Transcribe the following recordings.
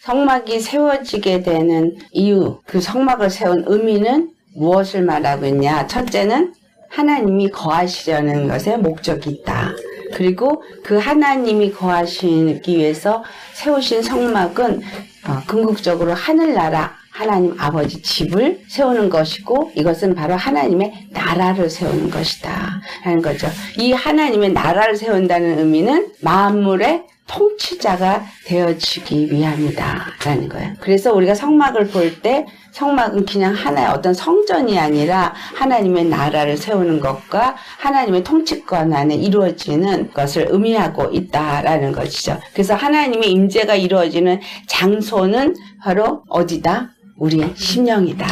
성막이 세워지게 되는 이유, 그 성막을 세운 의미는 무엇을 말하고 있냐? 첫째는 하나님이 거하시려는 것에 목적이 있다. 그리고 그 하나님이 거하시기 위해서 세우신 성막은 궁극적으로 하늘나라 하나님 아버지 집을 세우는 것이고, 이것은 바로 하나님의 나라를 세우는 것이다 라는 거죠. 이 하나님의 나라를 세운다는 의미는 만물의 통치자가 되어지기 위함이다 라는 거예요. 그래서 우리가 성막을 볼 때 성막은 그냥 하나의 어떤 성전이 아니라 하나님의 나라를 세우는 것과 하나님의 통치권 안에 이루어지는 것을 의미하고 있다라는 것이죠. 그래서 하나님의 임재가 이루어지는 장소는 바로 어디다? 우리의 심령이다.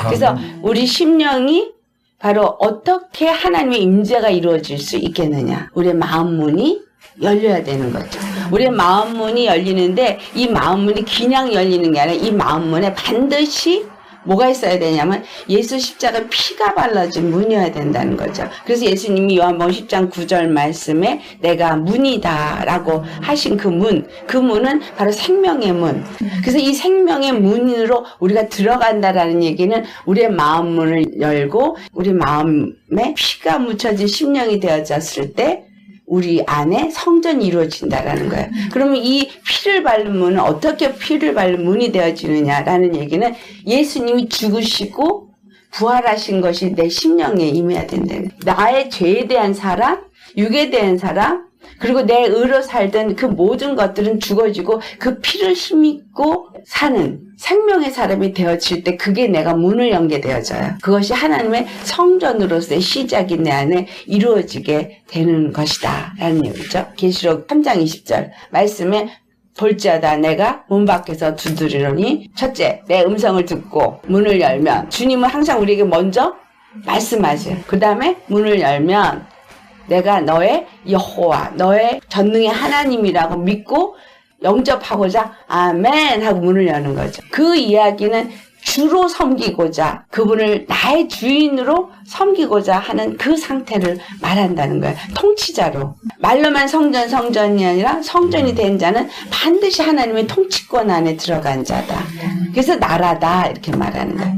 그래서 우리 심령이 바로 어떻게 하나님의 임재가 이루어질 수 있겠느냐? 우리의 마음 문이 열려야 되는 거죠. 우리의 마음 문이 열리는데, 이 마음 문이 그냥 열리는 게 아니라 이 마음 문에 반드시 뭐가 있어야 되냐면 예수 십자가 피가 발라진 문이어야 된다는 거죠. 그래서 예수님이 요한복음 10장 9절 말씀에 내가 문이다 라고 하신 그 문은 바로 생명의 문. 그래서 이 생명의 문으로 우리가 들어간다라는 얘기는 우리의 마음 문을 열고 우리 마음에 피가 묻혀진 심령이 되어졌을 때 우리 안에 성전이 이루어진다라는 거예요. 그러면 이 피를 바른 문은 어떻게 피를 바른 문이 되어지느냐라는 얘기는 예수님이 죽으시고 부활하신 것이 내 심령에 임해야 된다는 거예요. 나의 죄에 대한 사랑, 육에 대한 사랑, 그리고 내 의로 살던 그 모든 것들은 죽어지고 그 피를 힘입고 사는 생명의 사람이 되어질 때 그게 내가 문을 연게 되어져요. 그것이 하나님의 성전으로서의 시작이 내 안에 이루어지게 되는 것이다 라는 얘기죠. 계시록 3장 20절 말씀에 볼지어다 내가 문 밖에서 두드리노니, 첫째 내 음성을 듣고 문을 열면, 주님은 항상 우리에게 먼저 말씀하세요. 그 다음에 문을 열면 내가 너의 여호와, 너의 전능의 하나님이라고 믿고 영접하고자 아멘 하고 문을 여는 거죠. 그 이야기는 주로 섬기고자, 그분을 나의 주인으로 섬기고자 하는 그 상태를 말한다는 거예요. 통치자로. 말로만 성전이 아니라 성전이 된 자는 반드시 하나님의 통치권 안에 들어간 자다. 그래서 나라다 이렇게 말하는 거예요.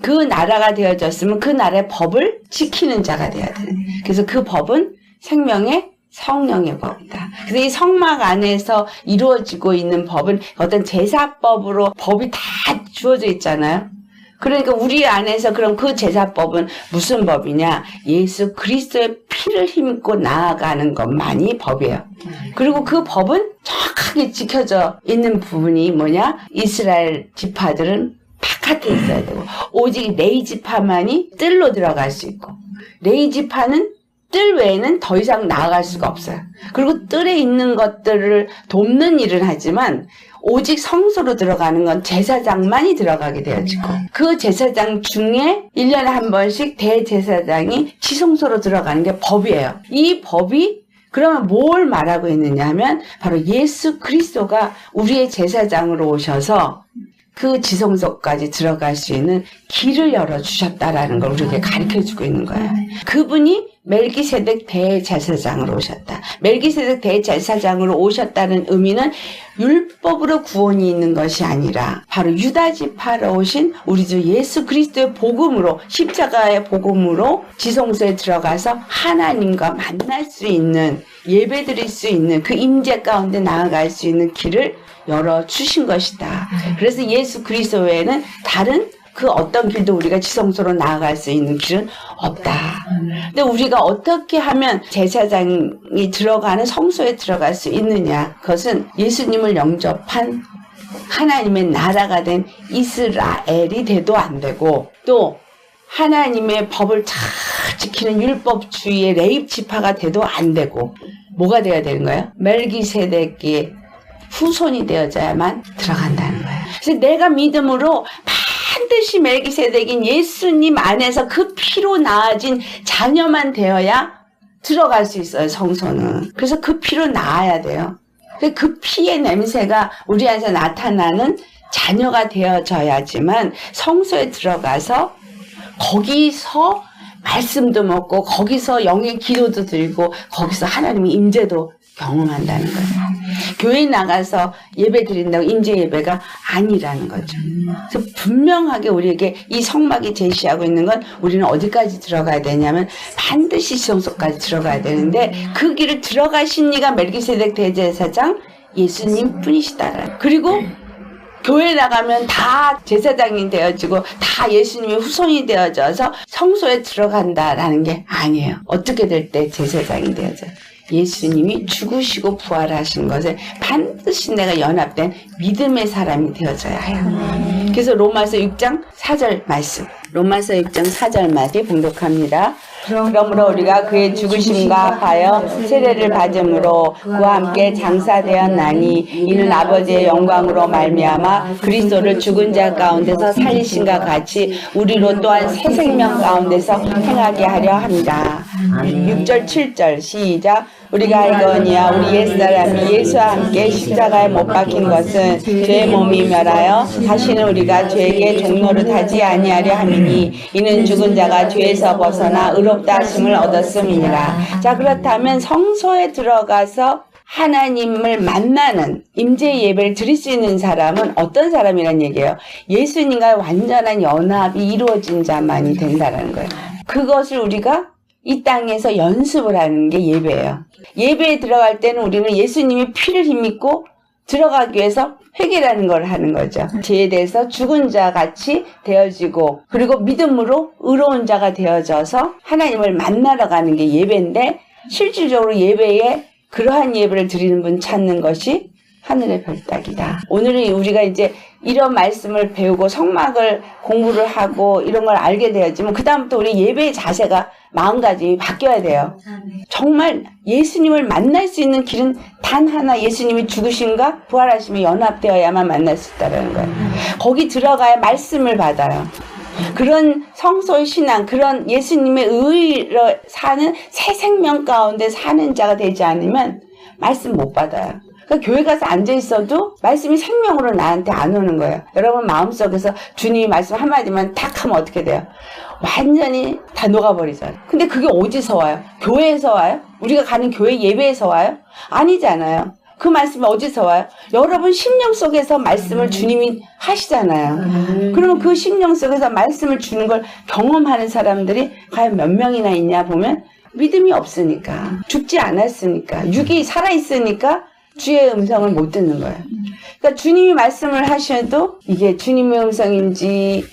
그 나라가 되어졌으면 그 나라의 법을 지키는 자가 되어야 돼요. 그래서 그 법은 생명의 성령의 법이다. 그래서 이 성막 안에서 이루어지고 있는 법은 어떤 제사법으로 법이 다 주어져 있잖아요. 그러니까 우리 안에서 그럼 그 제사법은 무슨 법이냐? 예수 그리스도의 피를 힘입고 나아가는 것만이 법이에요. 그리고 그 법은 정확하게 지켜져 있는 부분이 뭐냐? 이스라엘 지파들은 바깥에 있어야 되고, 오직 레위 지파만이 뜰로 들어갈 수 있고, 레위 지파는 뜰 외에는 더 이상 나아갈 수가 없어요. 그리고 뜰에 있는 것들을 돕는 일은 하지만 오직 성소로 들어가는 건 제사장만이 들어가게 되어지고, 그 제사장 중에 1년에 한 번씩 대제사장이 지성소로 들어가는 게 법이에요. 이 법이 그러면 뭘 말하고 있느냐 하면 바로 예수 그리스도가 우리의 제사장으로 오셔서 그 지성소까지 들어갈 수 있는 길을 열어주셨다라는 걸 우리에게 가르쳐주고 있는 거예요. 그분이 멜기세덱 대제사장으로 오셨다. 멜기세덱 대제사장으로 오셨다는 의미는 율법으로 구원이 있는 것이 아니라 바로 유다지파로 오신 우리 주 예수 그리스도의 복음으로, 십자가의 복음으로 지성소에 들어가서 하나님과 만날 수 있는, 예배드릴 수 있는 그 임재 가운데 나아갈 수 있는 길을 열어주신 것이다. 그래서 예수 그리스도 외에는 다른 그 어떤 길도 우리가 지성소로 나아갈 수 있는 길은 없다. 근데 우리가 어떻게 하면 제사장이 들어가는 성소에 들어갈 수 있느냐? 그것은 예수님을 영접한 하나님의 나라가 된 이스라엘이 돼도 안 되고, 또 하나님의 법을 잘 지키는 율법주의의 레위 지파가 돼도 안 되고, 뭐가 돼야 되는 거예요? 멜기세덱의 후손이 되어져야만 들어간다는 거예요. 그래서 내가 믿음으로 반드시 멜기세덱인 예수님 안에서 그 피로 나아진 자녀만 되어야 들어갈 수 있어요, 성소는. 그래서 그 피로 나아야 돼요. 그 피의 냄새가 우리 안에서 나타나는 자녀가 되어져야지만 성소에 들어가서 거기서 말씀도 먹고, 거기서 영의 기도도 드리고, 거기서 하나님의 임재도 경험한다는 거예요. 교회 나가서 예배 드린다고 임재 예배가 아니라는 거죠. 그래서 분명하게 우리에게 이 성막이 제시하고 있는 건 우리는 어디까지 들어가야 되냐면 반드시 지성소까지 들어가야 되는데 그 길을 들어가신 이가 멜기세덱 대제사장 예수님 뿐이시다. 그리고 교회 나가면 다 제사장이 되어지고 다 예수님의 후손이 되어져서 성소에 들어간다라는 게 아니에요. 어떻게 될 때 제사장이 되어져요? 예수님이 죽으시고 부활하신 것에 반드시 내가 연합된 믿음의 사람이 되어져야 해요. 그래서 로마서 6장 4절 말씀. 로마서 6장 4절 말씀 봉독합니다. 그러므로 우리가 그의 죽으심과 합하여 세례를 받음으로 그와 함께 장사되었나니 이는 아버지의 영광으로 말미암아 그리스도를 죽은 자 가운데서 살리신과 같이 우리로 또한 새 생명 가운데서 행하게 하려 합니다. 6절 7절 시작. 우리가 알거니와 우리 옛사람이 예수와 함께 십자가에 못 박힌 것은 죄의 몸이 멸하여 다시는 우리가 죄에게 종노릇하지 아니하려 함이니 이는 죽은 자가 죄에서 벗어나 의롭다 하심을 얻었음이니라. 자, 그렇다면 성소에 들어가서 하나님을 만나는 임재 예배를 드릴 수 있는 사람은 어떤 사람이란 얘기예요? 예수님과의 완전한 연합이 이루어진 자만이 된다는 거예요. 그것을 우리가 이 땅에서 연습을 하는 게 예배예요. 예배에 들어갈 때는 우리는 예수님의 피를 힘입고 들어가기 위해서 회개라는 걸 하는 거죠. 죄에 대해서 죽은 자 같이 되어지고 그리고 믿음으로 의로운 자가 되어져서 하나님을 만나러 가는 게 예배인데 실질적으로 예배에 그러한 예배를 드리는 분 찾는 것이 하늘의 별따기다. 오늘은 우리가 이제 이런 말씀을 배우고 성막을 공부를 하고 이런 걸 알게 되었지만 그 다음부터 우리 예배의 자세가 마음가짐이 바뀌어야 돼요. 정말 예수님을 만날 수 있는 길은 단 하나, 예수님이 죽으심과 부활하심이 연합되어야만 만날 수 있다는 거예요. 거기 들어가야 말씀을 받아요. 그런 성소의 신앙, 그런 예수님의 의로 사는 새 생명 가운데 사는 자가 되지 않으면 말씀 못 받아요. 그러니까 교회 가서 앉아있어도 말씀이 생명으로 나한테 안 오는 거예요. 여러분 마음속에서 주님이 말씀 한마디만 탁 하면 어떻게 돼요? 완전히 다 녹아버리잖아요. 근데 그게 어디서 와요? 교회에서 와요? 우리가 가는 교회 예배에서 와요? 아니잖아요. 그 말씀이 어디서 와요? 여러분 심령 속에서 말씀을 주님이 하시잖아요. 그러면 그 심령 속에서 말씀을 주는 걸 경험하는 사람들이 과연 몇 명이나 있냐 보면 믿음이 없으니까, 죽지 않았으니까, 육이 살아있으니까 주의 음성을 못 듣는 거예요. 그러니까 주님이 말씀을 하셔도 이게 주님의 음성인지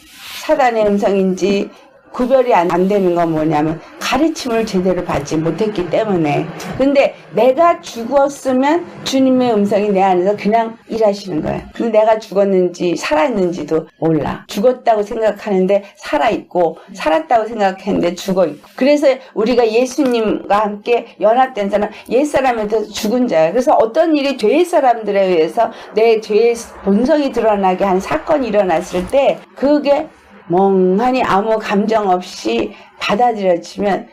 사단의 음성인지 구별이 안 되는 건 뭐냐면 가르침을 제대로 받지 못했기 때문에. 근데 내가 죽었으면 주님의 음성이 내 안에서 그냥 일하시는 거예요. 근데 내가 죽었는지 살아있는지도 몰라. 죽었다고 생각하는데 살아있고 살았다고 생각했는데 죽어있고. 그래서 우리가 예수님과 함께 연합된 사람, 옛사람한테 죽은 자예요. 그래서 어떤 일이 죄의 사람들에 의해서 내 죄의 본성이 드러나게 한 사건이 일어났을 때 그게 멍하니 아무 감정 없이 받아들여지면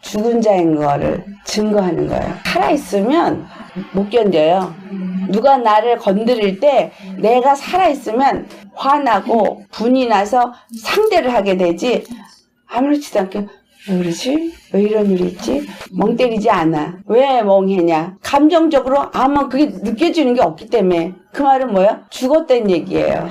죽은 자인 거를 증거하는 거예요. 살아있으면 못 견뎌요. 누가 나를 건드릴 때 내가 살아있으면 화나고 분이 나서 상대를 하게 되지 아무렇지도 않게 왜 그러지? 왜 이런 일이 있지? 멍 때리지 않아. 왜 멍해냐? 감정적으로 아마 그게 느껴지는 게 없기 때문에. 그 말은 뭐야? 죽었다는 얘기예요.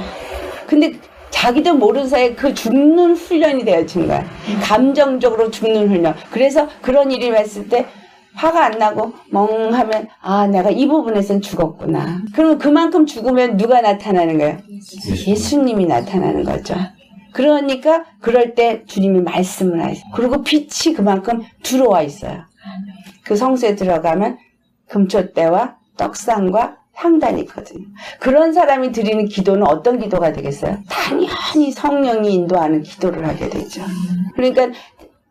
근데 자기도 모르는 사이에 그 죽는 훈련이 되어진 거야. 감정적으로 죽는 훈련. 그래서 그런 일이 왔을 때 화가 안 나고 멍하면 아 내가 이 부분에선 죽었구나. 그러면 그만큼 죽으면 누가 나타나는 거예요? 예수님이 나타나는 거죠. 그러니까 그럴 때 주님이 말씀을 하세요. 그리고 빛이 그만큼 들어와 있어요. 그 성소에 들어가면 금초대와 떡상과 상단이 있거든요. 그런 사람이 드리는 기도는 어떤 기도가 되겠어요? 당연히 성령이 인도하는 기도를 하게 되죠. 그러니까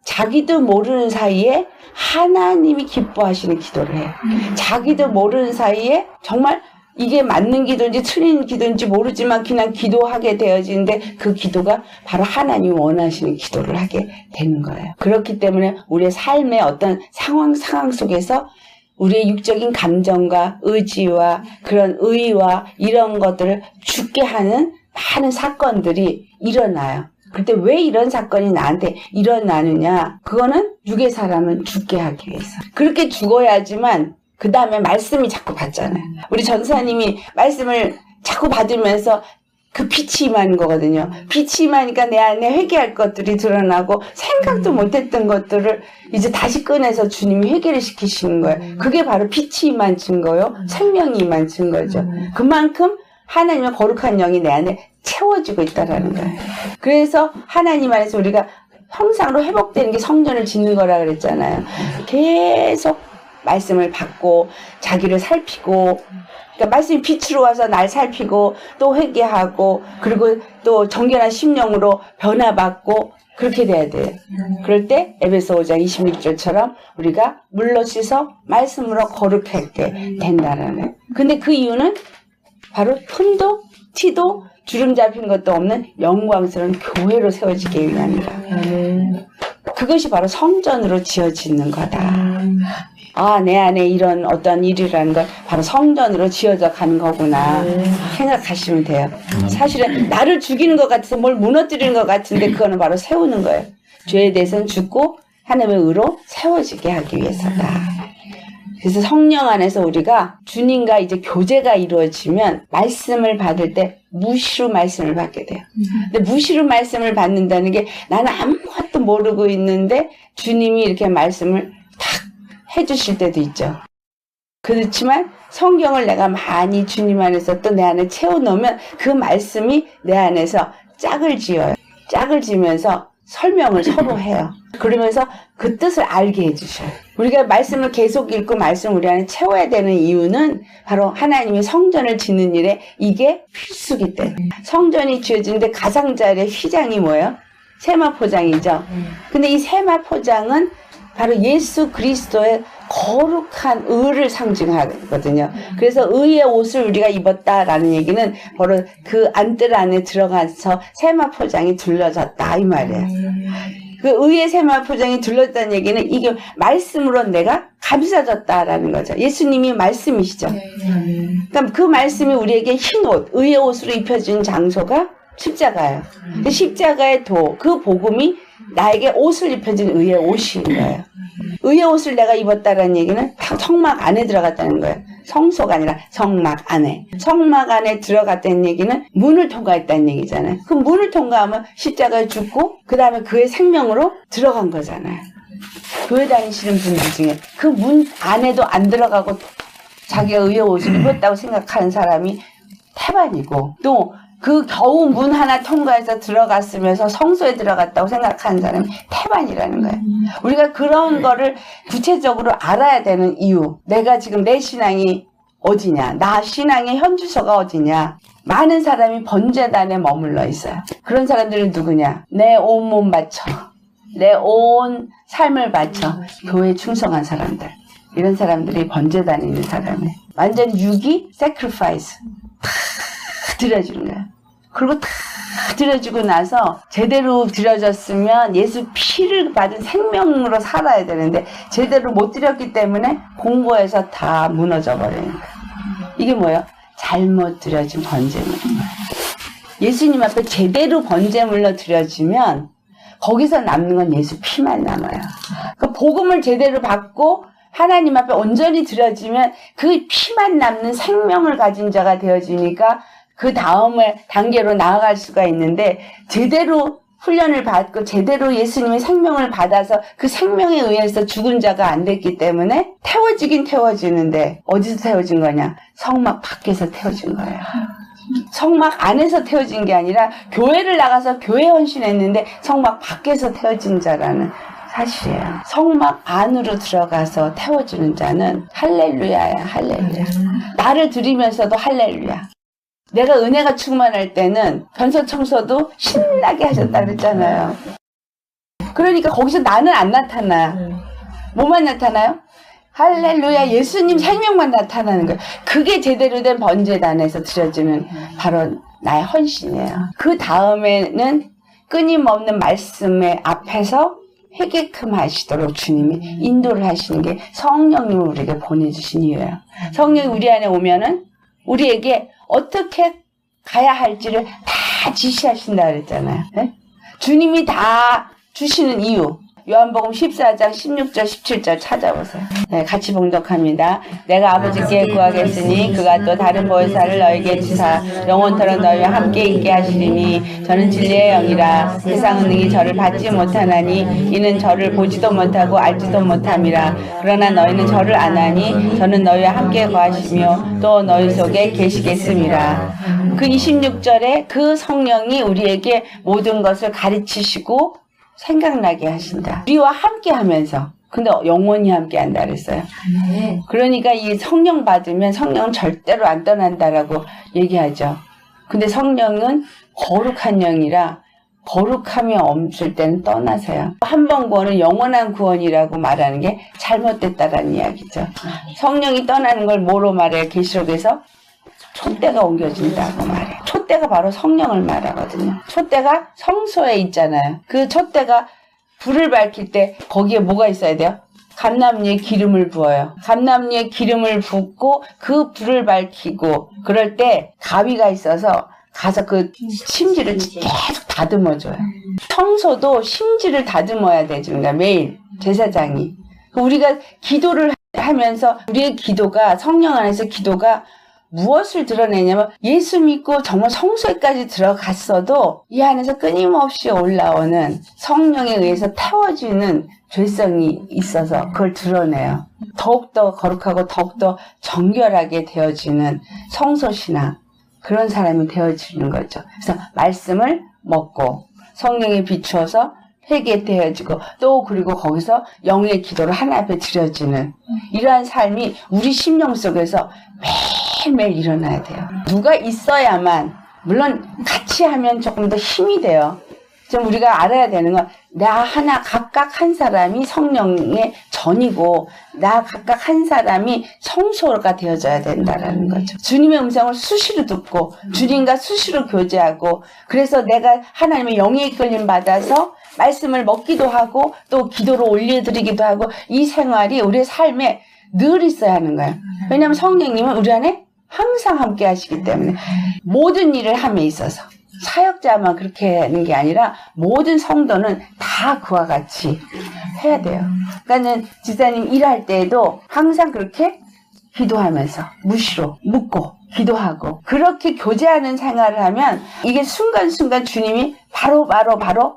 자기도 모르는 사이에 하나님이 기뻐하시는 기도를 해요. 자기도 모르는 사이에 정말 이게 맞는 기도인지 틀린 기도인지 모르지만 그냥 기도하게 되어지는데 그 기도가 바로 하나님이 원하시는 기도를 하게 되는 거예요. 그렇기 때문에 우리의 삶의 어떤 상황 속에서 우리의 육적인 감정과 의지와 그런 의와 이런 것들을 죽게 하는 많은 사건들이 일어나요. 그때 왜 이런 사건이 나한테 일어나느냐? 그거는 육의 사람은 죽게 하기 위해서. 그렇게 죽어야지만 그 다음에 말씀이 자꾸 받잖아요. 우리 전사님이 말씀을 자꾸 받으면서 그 빛이 임하는 거거든요. 빛이 임하니까 내 안에 회개할 것들이 드러나고 생각도 못했던 것들을 이제 다시 꺼내서 주님이 회개를 시키시는 거예요. 그게 바로 빛이 임한 증거요. 생명이 임한 증거죠. 그만큼 하나님의 거룩한 영이 내 안에 채워지고 있다라는 거예요. 그래서 하나님 안에서 우리가 형상으로 회복되는 게 성전을 짓는 거라 그랬잖아요. 계속 말씀을 받고 자기를 살피고, 그러니까 말씀이 빛으로 와서 날 살피고 또 회개하고 그리고 또 정결한 심령으로 변화받고 그렇게 돼야 돼요. 그럴 때 에베소 5장 26절처럼 우리가 물로 씻어 말씀으로 거룩하게 된다라는 거예요. 근데 그 이유는 바로 흠도 티도 주름 잡힌 것도 없는 영광스러운 교회로 세워지기 위함이다. 그것이 바로 성전으로 지어지는 거다. 아, 내 안에 이런 어떤 일이라는 걸 바로 성전으로 지어져 가는 거구나 생각하시면 돼요. 사실은 나를 죽이는 것 같아서 뭘 무너뜨리는 것 같은데 그거는 바로 세우는 거예요. 죄에 대해서는 죽고 하나님의 의로 세워지게 하기 위해서다. 그래서 성령 안에서 우리가 주님과 이제 교제가 이루어지면 말씀을 받을 때 무시로 말씀을 받게 돼요. 근데 무시로 말씀을 받는다는 게 나는 아무것도 모르고 있는데 주님이 이렇게 말씀을 탁 해주실 때도 있죠. 그렇지만 성경을 내가 많이 주님 안에서 또 내 안에 채워놓으면 그 말씀이 내 안에서 짝을 지어요. 짝을 지면서 설명을 서로 해요. 그러면서 그 뜻을 알게 해주셔요. 우리가 말씀을 계속 읽고 말씀을 우리 안에 채워야 되는 이유는 바로 하나님이 성전을 짓는 일에 이게 필수기 때문에. 성전이 지어지는데 가장자리의 휘장이 뭐예요? 세마포장이죠. 근데 이 세마포장은 바로 예수 그리스도의 거룩한 의를 상징하거든요. 그래서 의의 옷을 우리가 입었다라는 얘기는 바로 그 안뜰 안에 들어가서 세마포장이 둘러졌다 이 말이에요. 그 의의 세마포장이 둘러졌다는 얘기는 이게 말씀으로 내가 감싸졌다라는 거죠. 예수님이 말씀이시죠. 그럼 그 말씀이 우리에게 흰 옷, 의의 옷으로 입혀준 장소가 십자가예요. 십자가의 도, 그 복음이 나에게 옷을 입혀준 의의 옷인 거예요. 의의 옷을 내가 입었다라는 얘기는 성막 안에 들어갔다는 거예요. 성소가 아니라 성막 안에. 성막 안에 들어갔다는 얘기는 문을 통과했다는 얘기잖아요. 그 문을 통과하면 십자가에 죽고 그 다음에 그의 생명으로 들어간 거잖아요. 교회 다니시는 분들 중에 그 문 안에도 안 들어가고 자기가 의의 옷을 입었다고 생각하는 사람이 태반이고 또 그 겨우 문 하나 통과해서 들어갔으면서 성소에 들어갔다고 생각하는 사람이 태반이라는 거예요. 우리가 그런 거를 구체적으로 알아야 되는 이유. 내가 지금 내 신앙이 어디냐? 나 신앙의 현주소가 어디냐? 많은 사람이 번제단에 머물러 있어요. 그런 사람들은 누구냐? 내 온몸 바쳐. 내 온 삶을 바쳐. 교회에 충성한 사람들. 이런 사람들이 번제단에 있는 사람이에요. 완전 유기, sacrifice. 드려주는 거야. 그리고 다 드려주고 나서 제대로 드려졌으면 예수 피를 받은 생명으로 살아야 되는데 제대로 못 드렸기 때문에 공고해서 다 무너져 버리는 거야. 이게 뭐예요? 잘못 드려진 번제물인 거야. 예수님 앞에 제대로 번제물로 드려지면 거기서 남는 건 예수 피만 남아요. 그 복음을 제대로 받고 하나님 앞에 온전히 드려지면 그 피만 남는 생명을 가진 자가 되어지니까 그 다음에 단계로 나아갈 수가 있는데 제대로 훈련을 받고 제대로 예수님의 생명을 받아서 그 생명에 의해서 죽은 자가 안 됐기 때문에 태워지긴 태워지는데 어디서 태워진 거냐? 성막 밖에서 태워진 거예요. 성막 안에서 태워진 게 아니라 교회를 나가서 교회 헌신했는데 성막 밖에서 태워진 자라는 사실이에요. 성막 안으로 들어가서 태워주는 자는 할렐루야야, 할렐루야. 나를 드리면서도 할렐루야. 내가 은혜가 충만할 때는 변소 청소도 신나게 하셨다 그랬잖아요. 그러니까 거기서 나는 안 나타나요. 뭐만 나타나요? 할렐루야, 예수님 생명만 나타나는 거예요. 그게 제대로 된 번제단에서 드려지는 바로 나의 헌신이에요. 그 다음에는 끊임없는 말씀의 앞에서 회개금 하시도록 주님이 인도를 하시는 게 성령님을 우리에게 보내주신 이유예요. 성령이 우리 안에 오면은 우리에게 어떻게 가야 할지를 다 지시하신다 그랬잖아요. 네? 주님이 다 주시는 이유. 요한복음 14장 16절 17절 찾아보세요. 네, 같이 봉독합니다. 내가 아버지께 구하겠으니 그가 또 다른 보혜사를 너에게 주사 영원토록 너희와 함께 있게 하시리니 저는 진리의 영이라 세상은 능히 저를 받지 못하나니 이는 저를 보지도 못하고 알지도 못함이라. 그러나 너희는 저를 아나니 저는 너희와 함께 거하시며 또 너희 속에 계시겠음이라. 그 26절에 그 성령이 우리에게 모든 것을 가르치시고 생각나게 하신다. 우리와 함께 하면서. 근데 영원히 함께 한다 그랬어요. 그러니까 이 성령 받으면 성령은 절대로 안 떠난다라고 얘기하죠. 근데 성령은 거룩한 영이라 거룩함이 없을 때는 떠나세요. 한 번 구원은 영원한 구원이라고 말하는 게 잘못됐다라는 이야기죠. 성령이 떠나는 걸 뭐로 말해요? 계시록에서 촛대가 옮겨진다고 말해요. 촛대가 바로 성령을 말하거든요. 촛대가 성소에 있잖아요. 그 촛대가 불을 밝힐 때 거기에 뭐가 있어야 돼요? 감람류에 기름을 부어요. 감람류에 기름을 붓고 그 불을 밝히고 그럴 때 가위가 있어서 가서 그 심지를 계속 다듬어줘요. 성소도 심지를 다듬어야 되죠. 그러니까 매일 제사장이. 우리가 기도를 하면서 우리의 기도가 성령 안에서 기도가 무엇을 드러내냐면 예수 믿고 정말 성소에까지 들어갔어도 이 안에서 끊임없이 올라오는 성령에 의해서 태워지는 죄성이 있어서 그걸 드러내요. 더욱더 거룩하고 더욱더 정결하게 되어지는 성소신앙 그런 사람이 되어지는 거죠. 그래서 말씀을 먹고 성령에 비추어서 회개되어지고 또 그리고 거기서 영의 기도를 하나님 앞에 드려지는 이러한 삶이 우리 심령 속에서 매일매일 일어나야 돼요. 누가 있어야만 물론 같이 하면 조금 더 힘이 돼요. 좀 우리가 알아야 되는 건 나 하나 각각 한 사람이 성령의 전이고 나 각각 한 사람이 성소가 되어져야 된다라는 거죠. 주님의 음성을 수시로 듣고 주님과 수시로 교제하고 그래서 내가 하나님의 영의 이끌림 받아서 말씀을 먹기도 하고 또 기도로 올려드리기도 하고 이 생활이 우리의 삶에 늘 있어야 하는 거예요. 왜냐하면 성령님은 우리 안에 항상 함께 하시기 때문에 모든 일을 함에 있어서 사역자만 그렇게 하는 게 아니라 모든 성도는 다 그와 같이 해야 돼요. 그러니까는 지사님 일할 때에도 항상 그렇게 기도하면서 무시로 묻고 기도하고 그렇게 교제하는 생활을 하면 이게 순간순간 주님이 바로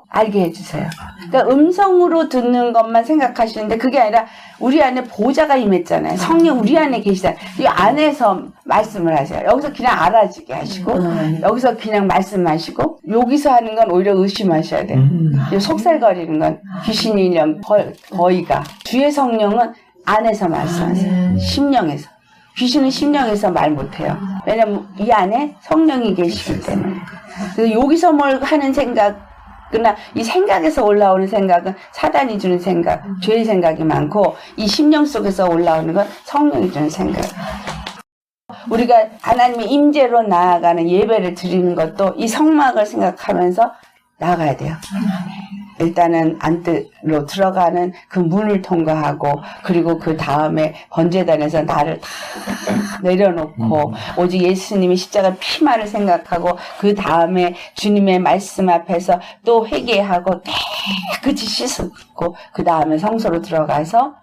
알게 해주세요. 그러니까 음성으로 듣는 것만 생각하시는데 그게 아니라 우리 안에 보좌가 임했잖아요. 성령 우리 안에 계시다. 이 안에서 말씀을 하세요. 여기서 그냥 알아지게 하시고 여기서 그냥 말씀하시고 여기서 하는 건 오히려 의심하셔야 돼요. 속살거리는 건 귀신이 거의가 주의 성령은 안에서 말씀하세요. 심령에서. 귀신은 심령에서 말 못해요. 왜냐면 이 안에 성령이 계시기 때문에. 그래서 여기서 뭘 하는 생각이나 이 생각에서 올라오는 생각은 사단이 주는 생각, 죄의 생각이 많고 이 심령 속에서 올라오는 건 성령이 주는 생각. 우리가 하나님의 임재로 나아가는 예배를 드리는 것도 이 성막을 생각하면서 나아가야 돼요. 일단은 안뜰로 들어가는 그 문을 통과하고 그리고 그 다음에 번제단에서 나를 다 내려놓고 오직 예수님의 십자가 피만을 생각하고 그 다음에 주님의 말씀 앞에서 또 회개하고 깨끗이 씻고 그 다음에 성소로 들어가서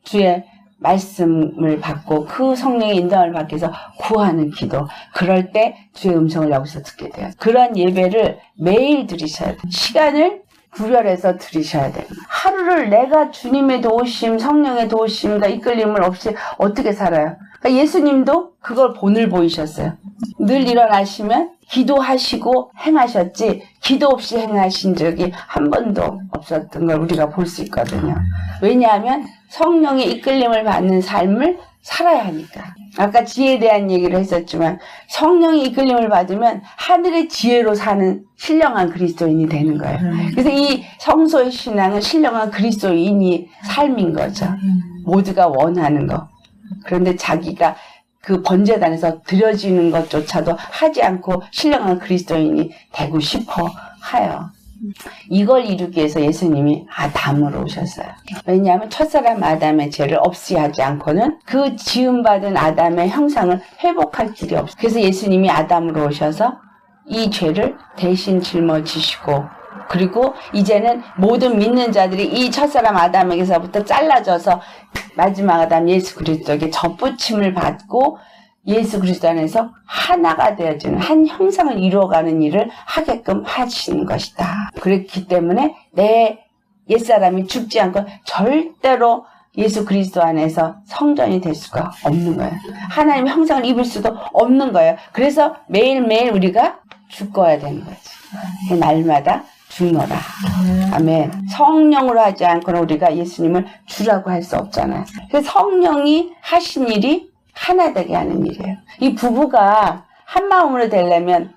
주의 말씀을 받고 그 성령의 인도함을 받기 위해서 구하는 기도. 그럴 때 주의 음성을 여기서 듣게 돼요. 그런 예배를 매일 드리셔야 돼요. 시간을 구별해서 드리셔야 돼요. 하루를 내가 주님의 도우심, 성령의 도우심과 이끌림을 없이 어떻게 살아요? 그러니까 예수님도 그걸 본을 보이셨어요. 늘 일어나시면 기도하시고 행하셨지 기도 없이 행하신 적이 한 번도 없었던 걸 우리가 볼 수 있거든요. 왜냐하면 성령의 이끌림을 받는 삶을 살아야 하니까. 아까 지혜에 대한 얘기를 했었지만 성령의 이끌림을 받으면 하늘의 지혜로 사는 신령한 그리스도인이 되는 거예요. 그래서 이 성소의 신앙은 신령한 그리스도인이 삶인 거죠. 모두가 원하는 거. 그런데 자기가 그 번제단에서 드려지는 것조차도 하지 않고 신령한 그리스도인이 되고 싶어 하여. 이걸 이루기 위해서 예수님이 아담으로 오셨어요. 왜냐하면 첫사람 아담의 죄를 없이 하지 않고는 그 지음받은 아담의 형상을 회복할 길이 없어요. 그래서 예수님이 아담으로 오셔서 이 죄를 대신 짊어지시고 그리고 이제는 모든 믿는 자들이 이 첫사람 아담에게서부터 잘라져서 마지막 아담 예수 그리스도에게 접붙임을 받고 예수 그리스도 안에서 하나가 되어지는 한 형상을 이루어가는 일을 하게끔 하시는 것이다. 그렇기 때문에 내 옛사람이 죽지 않고 절대로 예수 그리스도 안에서 성전이 될 수가 없는 거예요. 하나님의 형상을 입을 수도 없는 거예요. 그래서 매일매일 우리가 죽어야 되는 거지. 날마다 죽노라. 아멘. 성령으로 하지 않고는 우리가 예수님을 주라고 할 수 없잖아요. 그래서 성령이 하신 일이 하나 되게 하는 일이에요. 이 부부가 한 마음으로 되려면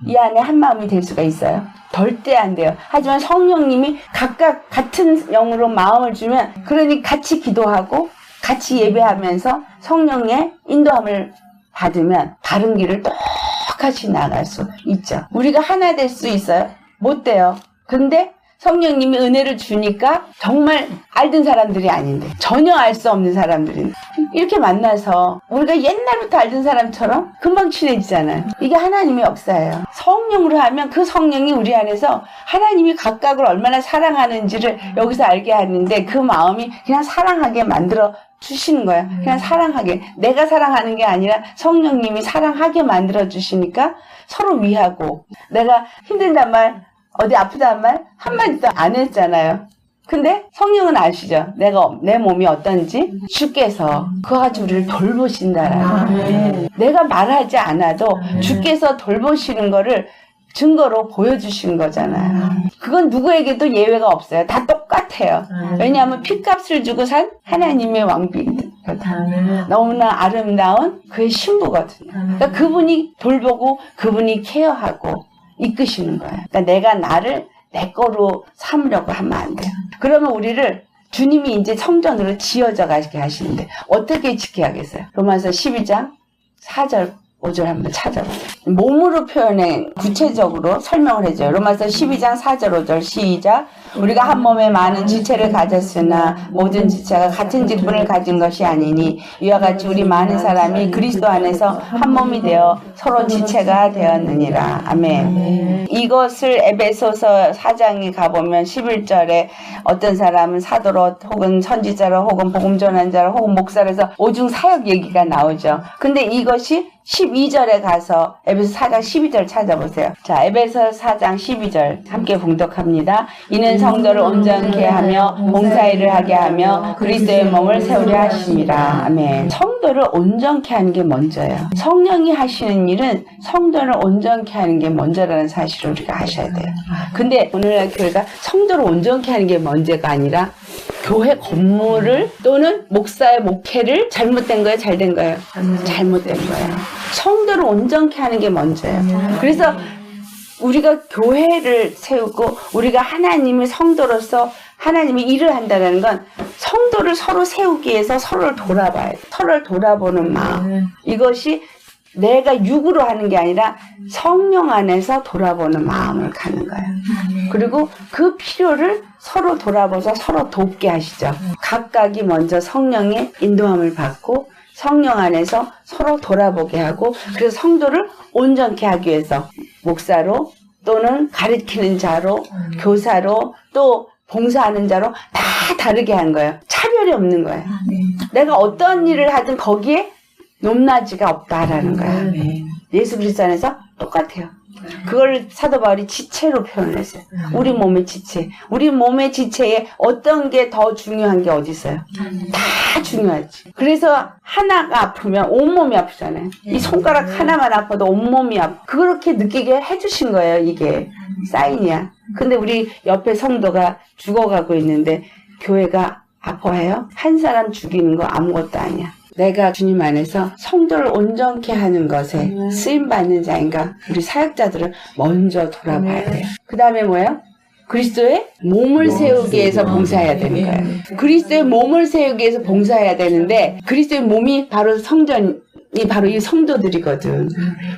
이 안에 한 마음이 될 수가 있어요? 절대 안 돼요. 하지만 성령님이 각각 같은 영으로 마음을 주면, 그러니 같이 기도하고 같이 예배하면서 성령의 인도함을 받으면 다른 길을 똑같이 나아갈 수 있죠. 우리가 하나 될 수 있어요? 못 돼요. 근데 성령님이 은혜를 주니까 정말 알던 사람들이 아닌데, 전혀 알 수 없는 사람들인데 이렇게 만나서 우리가 옛날부터 알던 사람처럼 금방 친해지잖아요. 이게 하나님의 역사예요. 성령으로 하면 그 성령이 우리 안에서 하나님이 각각을 얼마나 사랑하는지를 여기서 알게 하는데, 그 마음이 그냥 사랑하게 만들어 주시는 거야. 그냥 사랑하게. 내가 사랑하는 게 아니라 성령님이 사랑하게 만들어 주시니까 서로 위하고, 내가 힘들단 말, 어디 아프단 말 한마디도 안 했잖아요. 근데 성령은 아시죠? 내 몸이 어떤지 주께서 그와 같이 우리를 돌보신다라는, 내가 말하지 않아도 주께서 돌보시는 거를 증거로 보여주신 거잖아요. 그건 누구에게도 예외가 없어요. 다 똑같아요. 왜냐하면 핏값을 주고 산 하나님의 왕비거든요. 너무나 아름다운 그의 신부거든요. 그러니까 그분이 돌보고 그분이 케어하고 이끄시는 거예요. 그러니까 내가 나를 내 거로 삼으려고 하면 안 돼요. 그러면 우리를 주님이 이제 성전으로 지어져 가게 하시는데 어떻게 지켜야겠어요? 로마서 12장 4절 5절 한번 찾아보세요. 몸으로 표현해 구체적으로 설명을 해줘요. 로마서 12장 4절 5절 시작. 우리가 한 몸에 많은 지체를 가졌으나 모든 지체가 같은 직분을 가진 것이 아니니 이와 같이 우리 많은 사람이 그리스도 안에서 한 몸이 되어 서로 지체가 되었느니라. 아멘. 이것을 에베소서 4장에 가보면 11절에 어떤 사람은 사도로 혹은 선지자로 혹은 복음 전환자로 혹은 목사로서 오중 사역 얘기가 나오죠. 근데 이것이 12절에 가서 에베소 4장 12절 찾아보세요. 자, 에베소 4장 12절 함께 봉독합니다. 이는 성도를 온전케 하며 봉사일을 하게 하며 그리스도의 몸을 세우려 하심이라. 아멘. 성도를 온전케 하는 게 먼저예요. 성령이 하시는 일은 성도를 온전케 하는 게 먼저라는 사실을 우리가 아셔야 돼요. 근데 오늘날 교회가 성도를 온전케 하는 게 먼저가 아니라 교회 건물을 또는 목사의 목회를 잘못된 거예요? 잘된 거예요? 잘못된 거예요. 성도를 온전케 하는 게 먼저예요. 그래서 우리가 교회를 세우고 우리가 하나님의 성도로서 하나님이 일을 한다는 건 성도를 서로 세우기 위해서 서로를 돌아봐야 돼요. 서로를 돌아보는 마음. 이것이 내가 육으로 하는 게 아니라 성령 안에서 돌아보는 마음을 갖는 거예요. 그리고 그 필요를 서로 돌아보서 서로 돕게 하시죠. 각각이 먼저 성령의 인도함을 받고 성령 안에서 서로 돌아보게 하고, 그래서 성도를 온전케 하기 위해서 목사로 또는 가르치는 자로 교사로 또 봉사하는 자로 다 다르게 한 거예요. 차별이 없는 거예요. 내가 어떤 일을 하든 거기에 높낮이가 없다라는 거예요. 예수 그리스도 안에서 똑같아요. 그걸 사도 바울이 지체로 표현했어요. 우리 몸의 지체. 우리 몸의 지체에 어떤 게 더 중요한 게 어디 있어요? 다 중요하지. 그래서 하나가 아프면 온몸이 아프잖아요. 이 손가락 하나만 아파도 온몸이 아파. 그렇게 느끼게 해주신 거예요. 이게 사인이야. 근데 우리 옆에 성도가 죽어가고 있는데 교회가 아파해요? 한 사람 죽이는 거 아무것도 아니야. 내가 주님 안에서 성도를 온전케 하는 것에 쓰임받는 자인가, 우리 사역자들을 먼저 돌아봐야 돼요. 그 다음에 뭐예요? 그리스도의 몸을 세우기 위해서 봉사해야 되는 거예요. 그리스도의 몸을 세우기 위해서 봉사해야 되는데, 그리스도의 몸이 바로 성전이 바로 이 성도들이거든.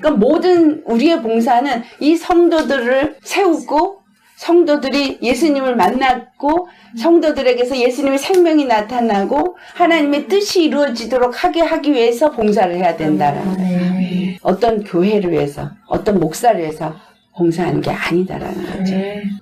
그러니까 모든 우리의 봉사는 이 성도들을 세우고, 성도들이 예수님을 만났고 성도들에게서 예수님의 생명이 나타나고 하나님의 뜻이 이루어지도록 하기 위해서 봉사를 해야 된다는 거예요. 어떤 교회를 위해서, 어떤 목사를 위해서, 봉사하는 게 아니다라는 거죠.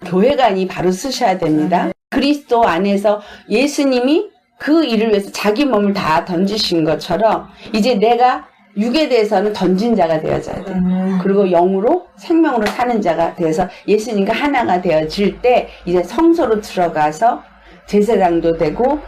교회관이 바로 쓰셔야 됩니다. 그리스도 안에서 예수님이 그 일을 위해서 자기 몸을 다 던지신 것처럼 이제 내가 육에 대해서는 던진 자가 되어져야 돼. 그리고 영으로 생명으로 사는 자가 돼서 예수님과 하나가 되어질 때 이제 성소로 들어가서 제사장도 되고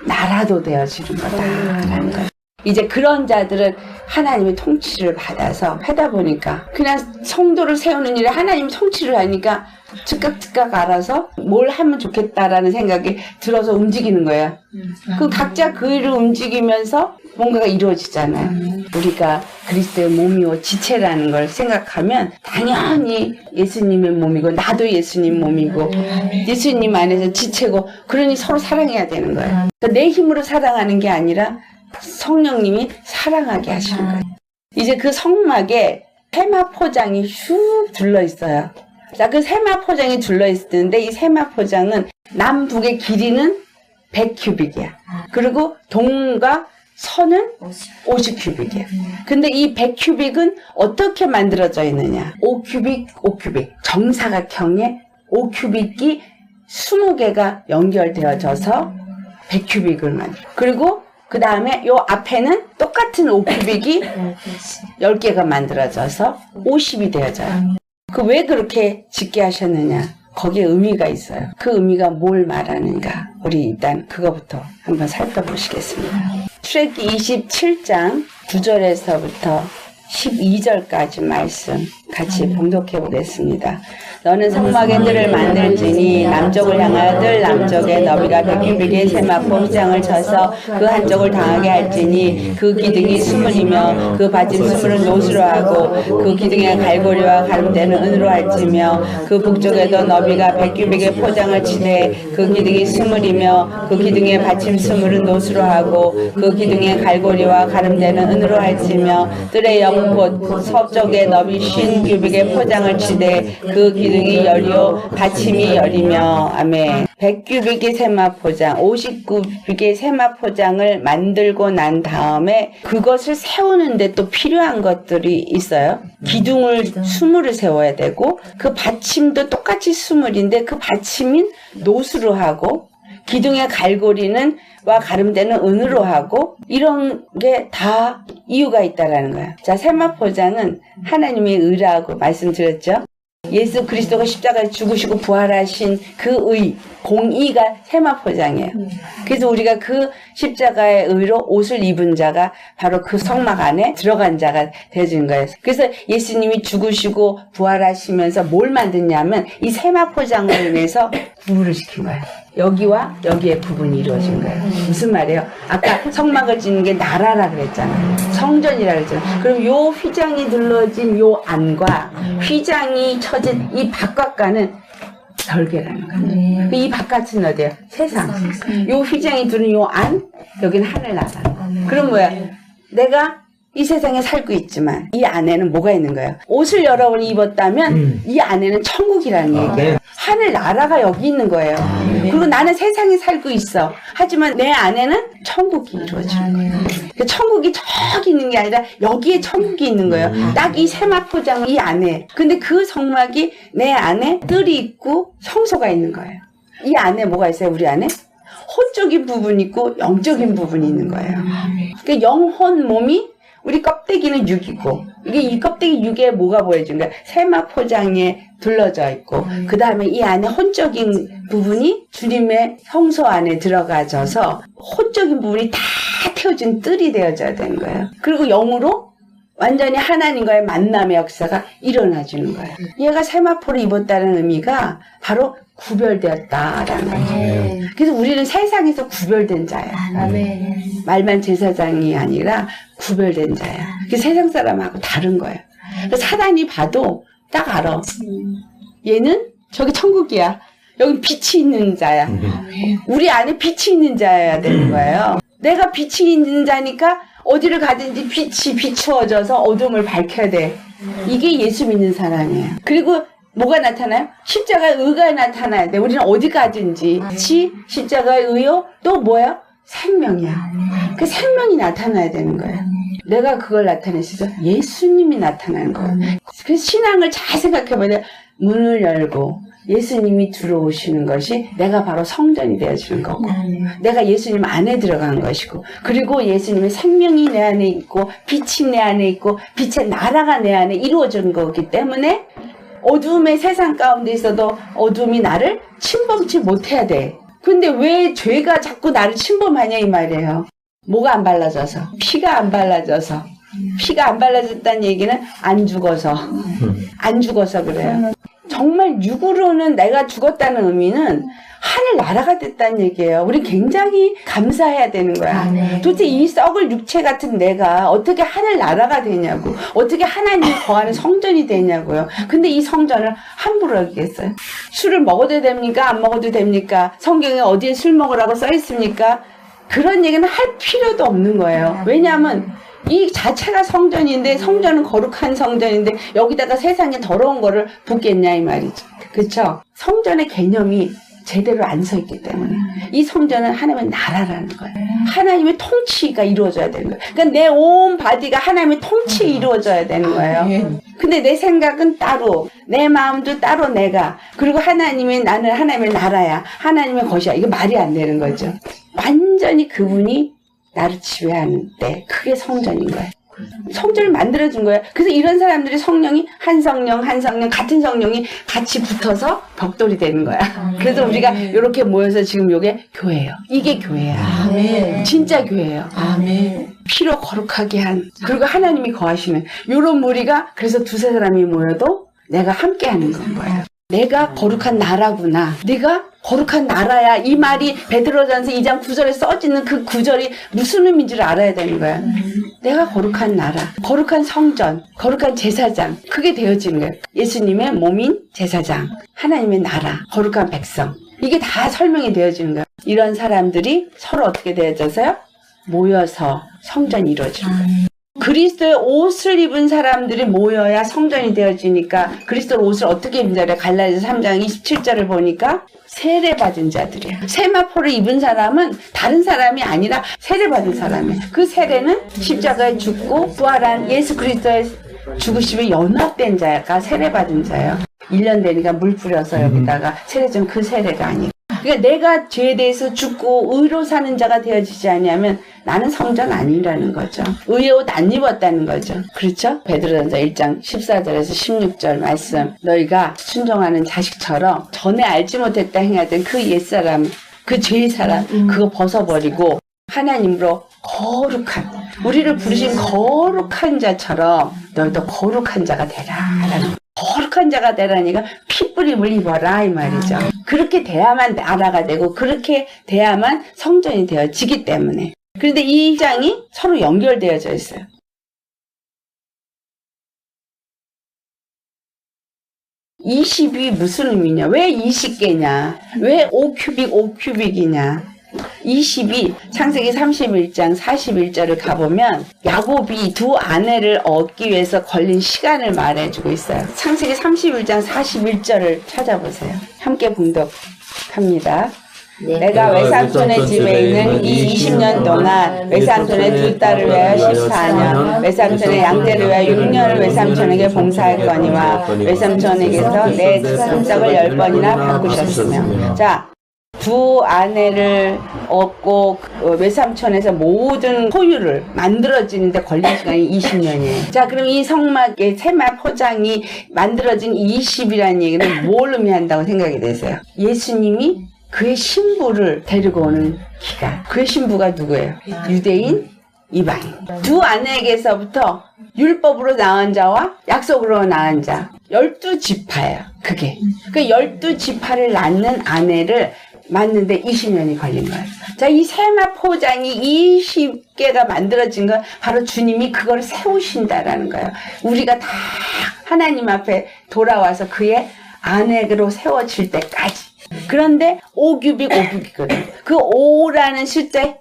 나라도 되어지는 거다라는 거예요. 이제 그런 자들은 하나님의 통치를 받아서 하다 보니까 그냥 성도를 세우는 일에 하나님이 통치를 하니까 즉각 알아서 뭘 하면 좋겠다라는 생각이 들어서 움직이는 거예요. 그 각자 그 일을 움직이면서 뭔가가 이루어지잖아요. 우리가 그리스도의 몸이고 지체라는 걸 생각하면 당연히 예수님의 몸이고 나도 예수님 몸이고 예수님 안에서 지체고 그러니 서로 사랑해야 되는 거예요. 그러니까 내 힘으로 사랑하는 게 아니라 성령님이 사랑하게 하시는 거예요. 이제 그 성막에 세마포장이 슉 둘러있어요. 자, 그 세마포장이 둘러있는데 이 세마포장은 남북의 길이는 100큐빅이야. 그리고 동과 선은 50큐빅이야. 근데 이 100큐빅은 어떻게 만들어져 있느냐? 5큐빅. 정사각형의 5큐빅이 20개가 연결되어져서 100큐빅을 만들어. 그리고 그 다음에 요 앞에는 똑같은 5큐빅이 10개가 만들어져서 50이 되어져요. 그 왜 그렇게 짓게 하셨느냐? 거기에 의미가 있어요. 그 의미가 뭘 말하는가? 우리 일단 그거부터 한번 살펴보시겠습니다. 출애굽기 27장 9절에서부터 12절까지 말씀 같이 봉독해 보겠습니다. 너는 성막에 뜰을 만들지니 남쪽을 향하여 뜰 남쪽에 너비가 100규빗의 세마포 휘장을 쳐서 그 한쪽을 당하게 할지니 그 기둥이 수문이며 그 받침 수문을 노수로 하고 그 기둥의 갈고리와 가름대는 은으로 할지며 그 북쪽에도 너비가 100규빗의 포장을 치되 그 기둥이 수문이며 그 기둥의 받침 수문은 노수로 하고 그 기둥의 갈고리와 가름대는 은으로 할지며 뜰의 영포 서쪽에 너비 50규빗의 포장을 치되 그 기둥이 열이요 받침이 열이며 아멘. 100규빗의 세마포장 59규빗의 세마포장을 만들고 난 다음에 그것을 세우는데 또 필요한 것들이 있어요. 기둥을 수물을 세워야 되고 그 받침도 똑같이 수물인데 그 받침인 노수로 하고 기둥의 갈고리는 와 가름대는 은으로 하고 이런 게 다 이유가 있다라는 거예요. 자, 세마포장은 하나님의 의라고 말씀드렸죠. 예수 그리스도가 십자가에 죽으시고 부활하신 그 의, 공의가 세마포장이에요. 그래서 우리가 그 십자가의 의로 옷을 입은 자가 바로 그 성막 안에 들어간 자가 되어진 거예요. 그래서 예수님이 죽으시고 부활하시면서 뭘 만드냐면 이 세마포장으로 인해서 구분을 시킨 거예요. 여기와 여기의 구분이 이루어진 거예요. 무슨 말이에요? 아까 성막을 짓는 게 나라라 그랬잖아요. 성전이라 그랬잖아요. 그럼 요 휘장이 둘러진 요 안과 휘장이 쳐진 이 바깥과는 별개라는 거예요. 이 바깥은 어디예요? 세상. 요 휘장이 두는 요 안, 여기는 하늘나라. 그럼 뭐야? 내가 이 세상에 살고 있지만 이 안에는 뭐가 있는 거예요? 옷을 여러 번 입었다면 이 안에는 천국이라는 얘기예요. 하늘 나라가 여기 있는 거예요. 그리고 나는 세상에 살고 있어. 하지만 내 안에는 천국이 이루어지는 거예요. 그러니까 천국이 저기 있는 게 아니라 여기에 천국이 있는 거예요. 딱 이 세마포장 이 안에. 근데 그 성막이 내 안에 뜰이 있고 성소가 있는 거예요. 이 안에 뭐가 있어요? 우리 안에? 혼적인 부분이 있고 영적인 부분이 있는 거예요. 그러니까 영혼 몸이 우리 껍데기는 육이고 이게 이 껍데기 육에 뭐가 보여진 거야? 세마포장에 둘러져 있고 그 다음에 이 안에 혼적인 부분이 주님의 성소 안에 들어가져서 혼적인 부분이 다 태워진 뜰이 되어져야 되는 거예요. 그리고 영으로 완전히 하나님과의 만남의 역사가 일어나주는 거예요. 얘가 세마포를 입었다는 의미가 바로 구별되었다라는 거죠. 그래서 우리는 세상에서 구별된 자야. 말만 제사장이 아니라 구별된 자야. 그게 세상 사람하고 다른 거예요. 그래서 사단이 봐도 딱 알아. 얘는 저기 천국이야. 여기 빛이 있는 자야. 우리 안에 빛이 있는 자여야 되는 거예요. 내가 빛이 있는 자니까 어디를 가든지 빛이 비추어져서 어둠을 밝혀야 돼. 이게 예수 믿는 사람이에요. 그리고 뭐가 나타나요? 십자가의 의가 나타나야 돼. 우리는 어디 가든지 십자가의 의요? 또 뭐야? 생명이야. 그 생명이 나타나야 되는 거예요. 내가 그걸 나타내시죠? 예수님이 나타나는 거예요. 그래서 신앙을 잘 생각해봐야 문을 열고 예수님이 들어오시는 것이 내가 바로 성전이 되어지는 거고 내가 예수님 안에 들어간 것이고 그리고 예수님의 생명이 내 안에 있고 빛이 내 안에 있고 빛의 나라가 내 안에 이루어지는 거기 때문에 어두움의 세상 가운데 있어도 어두움이 나를 침범치 못해야 돼. 근데 왜 죄가 자꾸 나를 침범하냐 이 말이에요. 뭐가 안 발라져서 피가 안 발라져서 피가 안 발라졌다는 얘기는 안 죽어서 그래요. 정말 육으로는 내가 죽었다는 의미는 하늘 나라가 됐다는 얘기예요. 우리 굉장히 감사해야 되는 거야. 도대체 이 썩을 육체 같은 내가 어떻게 하늘 나라가 되냐고, 어떻게 하나님이 거하는 성전이 되냐고요. 근데 이 성전을 함부로 하겠어요. 술을 먹어도 됩니까? 안 먹어도 됩니까? 성경에 어디에 술 먹으라고 써 있습니까? 그런 얘기는 할 필요도 없는 거예요. 왜냐하면 이 자체가 성전인데 성전은 거룩한 성전인데 여기다가 세상에 더러운 거를 붓겠냐 이 말이죠. 그렇죠? 성전의 개념이 제대로 안 서 있기 때문에 이 성전은 하나님의 나라라는 거예요. 하나님의 통치가 이루어져야 되는 거예요. 그러니까 내 온 바디가 하나님의 통치에 이루어져야 되는 거예요. 근데 내 생각은 따로, 내 마음도 따로 내가, 그리고 나는 하나님의 나라야, 하나님의 것이야. 이거 말이 안 되는 거죠. 완전히 그분이 나를 지배하는 때 그게 성전인 거예요. 성전을 만들어준 거예요. 그래서 이런 사람들이 성령이 한 성령 같은 성령이 같이 붙어서 벽돌이 되는 거야. 그래서 우리가 이렇게 모여서 지금 이게 교회예요. 이게 교회야. 아멘. 진짜 교회예요. 아멘. 피로 거룩하게 한 그리고 하나님이 거하시는 이런 무리가 그래서 두세 사람이 모여도 내가 함께 하는 건 거예요. 내가 거룩한 나라구나. 네가 거룩한 나라야. 이 말이 베드로전서 2장 9절에 써지는 그 구절이 무슨 의미인지를 알아야 되는 거야. 내가 거룩한 나라, 거룩한 성전, 거룩한 제사장. 그게 되어지는 거예요. 예수님의 몸인 제사장, 하나님의 나라, 거룩한 백성. 이게 다 설명이 되어지는 거예요. 이런 사람들이 서로 어떻게 되어져서요? 모여서 성전이 이루어지는 거예요. 그리스도의 옷을 입은 사람들이 모여야 성전이 되어지니까 그리스도의 옷을 어떻게 입는 자래? 갈라디아서 3장 27절을 보니까 세례받은 자들이야. 세마포를 입은 사람은 다른 사람이 아니라 세례받은 사람이야. 그 세례는 십자가에 죽고 부활한 예수 그리스도의 죽으심에 연합된 자가 세례받은 자예요. 1년 되니까 물 뿌려서 여기다가 세례전 그 세례가 아니고. 그러니까 내가 죄에 대해서 죽고 의로 사는 자가 되어지지 않으면 나는 성전 아니라는 거죠. 의의 옷 안 입었다는 거죠. 그렇죠? 베드로전서 1장 14절에서 16절 말씀. 너희가 순종하는 자식처럼 전에 알지 못했다 행하던 그 옛사람, 그 죄의 사람 그거 벗어버리고 하나님으로 거룩한 우리를 부르신 거룩한 자처럼 너희도 거룩한 자가 되라. 거룩한 자가 되라니까 피뿌림을 입어라 이 말이죠. 그렇게 돼야만 나라가 되고 그렇게 돼야만 성전이 되어지기 때문에. 그런데 이 장이 서로 연결되어져 있어요. (20이) 무슨 의미냐? 왜 20개냐? 왜 5큐빅이냐? 20이 창세기 31장 41절을 가보면 야곱이 두 아내를 얻기 위해서 걸린 시간을 말해주고 있어요. 창세기 31장 41절을 찾아보세요. 함께 봉독합니다. 내가 외삼촌의 집에 있는 이 20년 동안 외삼촌의 두 딸을 위하여 14년, 외삼촌의 양떼를 위하여 6년을 외삼촌에게 봉사했거니와 외삼촌에게서 내 산적을 10번이나 바꾸셨으며. 자, 두 아내를 얻고 외삼촌에서 모든 소유를 만들어지는데 걸린 시간이 20년이에요. 자, 그럼 이 성막의 세마 포장이 만들어진 20이라는 얘기는 뭘 의미한다고 생각이 되세요? 예수님이 그의 신부를 데리고 오는 기간. 그의 신부가 누구예요? 유대인, 이방인. 두 아내에게서부터 율법으로 낳은 자와 약속으로 낳은 자. 12지파예요. 그게. 그 12지파를 낳는 아내를 맞는데 20년이 걸린 거예요. 자, 이 세마 포장이 20개가 만들어진 건 바로 주님이 그걸 세우신다라는 거예요. 우리가 다 하나님 앞에 돌아와서 그의 아내로 세워질 때까지. 그런데 5규빅이거든요. 그 5라는 숫자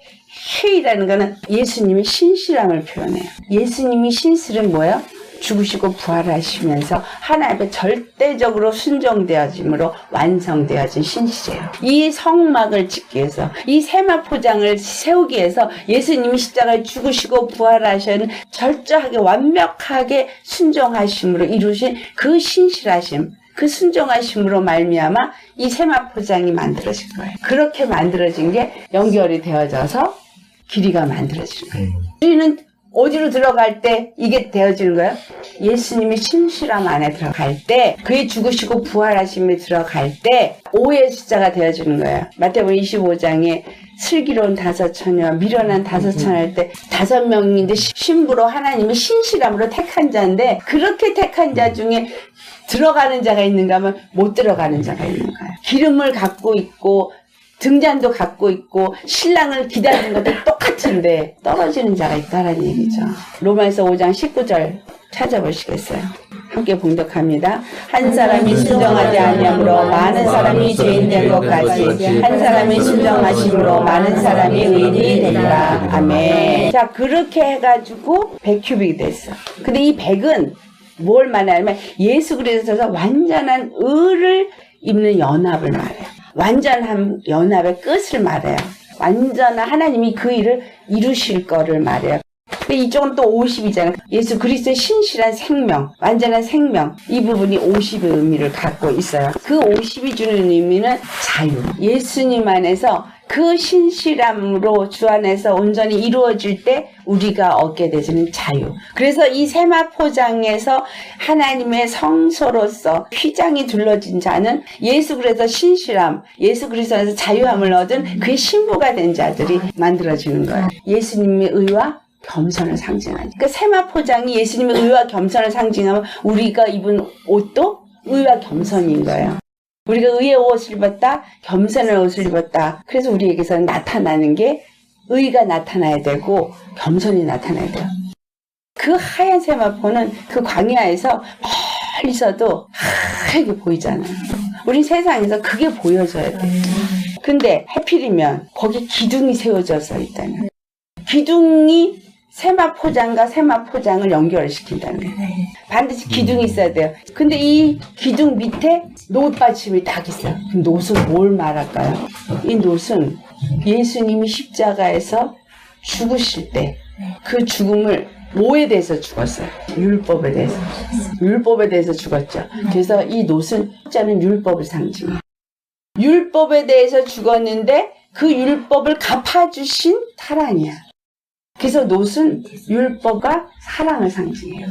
K라는 거는 예수님의 신실함을 표현해요. 예수님이 신실은 뭐예요? 죽으시고 부활하시면서 하나님의 절대적으로 순종되어짐으로 완성되어진 신실이에요. 이 성막을 짓기 위해서, 이 세마포장을 세우기 위해서 예수님이 십자가에 죽으시고 부활하신 절저하게 완벽하게 순종하심으로 이루신 그 신실하심, 그 순종하심으로 말미암아 이 세마포장이 만들어진 거예요. 그렇게 만들어진 게 연결이 되어져서 길이가 만들어지는 거예요. 우리는 어디로 들어갈 때 이게 되어지는 거예요? 예수님이 신실함 안에 들어갈 때, 그의 죽으시고 부활하심에 들어갈 때 5의 숫자가 되어지는 거예요. 마태복음 25장에 슬기로운 5처녀, 미련한 5처녀 할 때 5명인데 신부로 하나님이 신실함으로 택한 자인데, 그렇게 택한 자 중에 들어가는 자가 있는가 하면 못 들어가는 자가 있는 거예요. 기름을 갖고 있고 등잔도 갖고 있고 신랑을 기다리는 것도 똑같은데 떨어지는 자가 있다라는 얘기죠. 로마서 5장 19절 찾아보시겠어요? 함께 봉독합니다. 한 사람이 순종하지 아니함으로 많은 사람이 죄인 된 것 같이 한 사람이 순종하심으로 많은 사람이 의인이 된다. 아멘. 자, 그렇게 해가지고 100큐빅이 됐어. 근데 이 100은 뭘 말하냐면 예수 그리스도에서 완전한 의를 입는 연합을 말해요. 완전한 연합의 끝을 말해요. 완전한 하나님이 그 일을 이루실 거를 말해요. 근데 이쪽은 또 50이잖아요. 예수 그리스도의 신실한 생명, 완전한 생명, 이 부분이 50의 의미를 갖고 있어요. 그 50이 주는 의미는 자유. 예수님 안에서 그 신실함으로 주 안에서 온전히 이루어질 때 우리가 얻게 되는 자유. 그래서 이 세마포장에서 하나님의 성소로서 휘장이 둘러진 자는 예수 그리스도 신실함, 예수 그리스도 안에서 자유함을 얻은 그의 신부가 된 자들이 만들어지는 거예요. 예수님의 의와 겸손을 상징하니까. 그러니까 세마포장이 예수님의 의와 겸손을 상징하면 우리가 입은 옷도 의와 겸손인 거예요. 우리가 의의 옷을 입었다, 겸손의 옷을 입었다. 그래서 우리에게서 나타나는 게 의가 나타나야 되고 겸손이 나타나야 돼요. 그 하얀 세마포는 그 광야에서 멀리서도 하얗게 보이잖아요. 우리 세상에서 그게 보여져야 돼. 근데 하필이면 거기 기둥이 세워져서 있다는. 기둥이 세마포장과 세마포장을 연결시킨다는 거예요. 반드시 기둥이 있어야 돼요. 근데 이 기둥 밑에 놋받침이 딱 있어요. 그럼 놋은 뭘 말할까요? 이 놋은 예수님이 십자가에서 죽으실 때 그 죽음을 뭐에 대해서 죽었어요? 율법에 대해서. 율법에 대해서 죽었죠. 그래서 이 놋은 십자는 율법을 상징해요. 율법에 대해서 죽었는데 그 율법을 갚아주신 사랑이야. 그래서 놋은 율법과 사랑을 상징해요.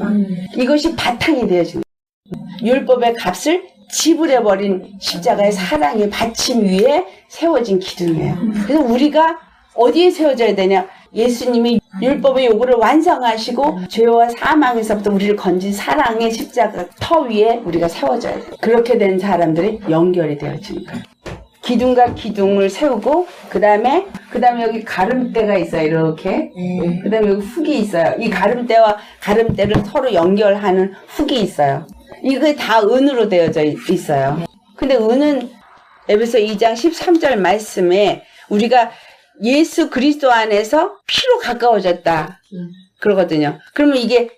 이것이 바탕이 되어진 거예요. 율법의 값을 지불해버린 십자가의 사랑의 받침 위에 세워진 기둥이에요. 그래서 우리가 어디에 세워져야 되냐? 예수님이 율법의 요구를 완성하시고 죄와 사망에서부터 우리를 건진 사랑의 십자가 터 위에 우리가 세워져야 돼요. 그렇게 된 사람들이 연결이 되어지는 거예요. 기둥과 기둥을 세우고 그 다음에 여기 가름대가 있어요. 이렇게. 그 다음에 여기 훅이 있어요. 이 가름대와 가름대를 서로 연결하는 훅이 있어요. 이게 다 은으로 되어져 있어요. 근데 은은 에베소 2장 13절 말씀에 우리가 예수 그리스도 안에서 피로 가까워졌다 그러거든요. 그러면 이게